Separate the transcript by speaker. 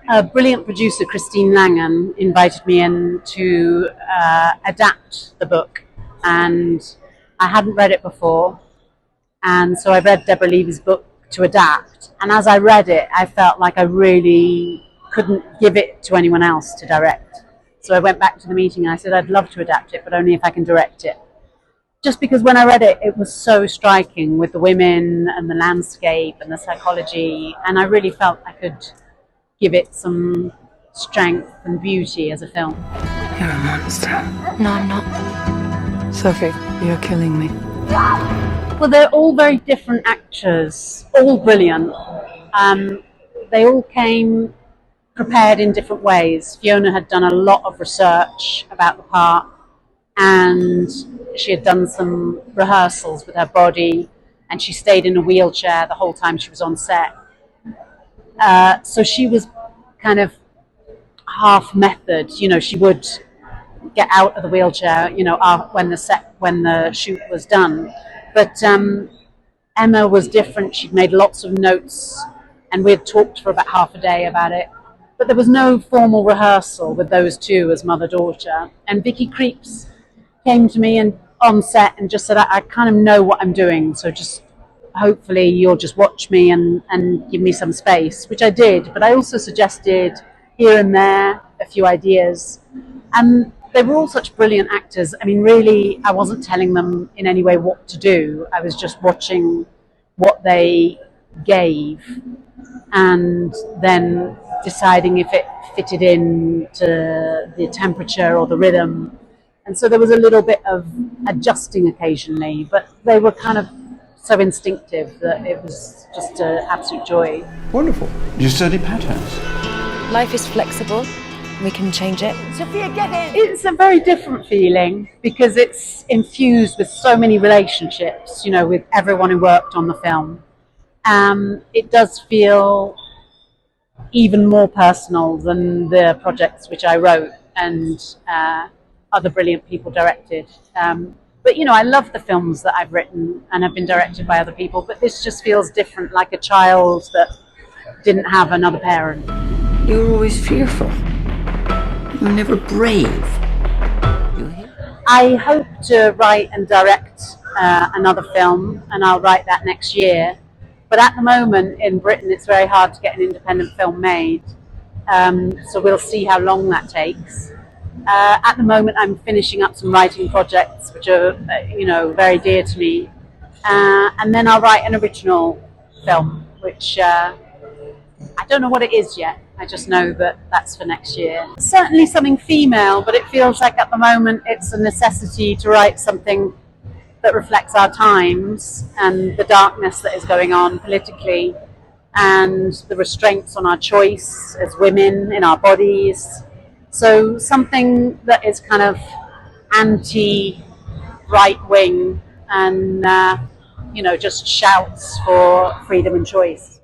Speaker 1: A brilliant producer, Christine Langen, invited me in to adapt the book, and I hadn't read it before, and so I read Deborah Levy's book to adapt, and as I read it, I felt like I really couldn't give it to anyone else to direct. So I went back to the meeting and I said I'd love to adapt it, but only if I can direct it. Just because when I read it, it was so striking with the women and the landscape and the psychology, and I really felt I could give it some strength and beauty as a film.
Speaker 2: You're a monster.
Speaker 3: No, I'm not.
Speaker 2: Sophie, you're killing me.
Speaker 1: Well, they're all very different actors, all brilliant. They all came prepared in different ways. Fiona had done a lot of research about the part, and she had done some rehearsals with her body, and she stayed in a wheelchair the whole time she was on set. So she was kind of half method, she would get out of the wheelchair, when the shoot was done. But Emma was different. She'd made lots of notes, and we had talked for about half a day about it. But there was no formal rehearsal with those two as mother-daughter. And Vicky Creeps came to me and on set and just said, I kind of know what I'm doing, so just hopefully you'll just watch me and give me some space, which I did. But I also suggested here and there a few ideas. And they were all such brilliant actors. I mean, really, I wasn't telling them in any way what to do. I was just watching what they gave and then deciding if it fitted in to the temperature or the rhythm. And so there was a little bit of adjusting occasionally, but they were kind of so instinctive that it was just an absolute joy.
Speaker 4: Wonderful. You study patterns.
Speaker 3: Life is flexible. We can change it.
Speaker 5: Sophia, get in!
Speaker 1: It's a very different feeling because it's infused with so many relationships, with everyone who worked on the film. It does feel even more personal than the projects which I wrote and other brilliant people directed. But I love the films that I've written and have been directed by other people, but this just feels different, like a child that didn't have another parent.
Speaker 5: You were always fearful. You were never brave.
Speaker 1: I hope to write and direct another film, and I'll write that next year. But at the moment in Britain, it's very hard to get an independent film made. So we'll see how long that takes. At the moment, I'm finishing up some writing projects, which are, very dear to me. And then I'll write an original film, which I don't know what it is yet. I just know that that's for next year. Certainly something female, but it feels like at the moment it's a necessity to write something that reflects our times and the darkness that is going on politically and the restraints on our choice as women in our bodies. So something that is kind of anti-right wing and, just shouts for freedom and choice.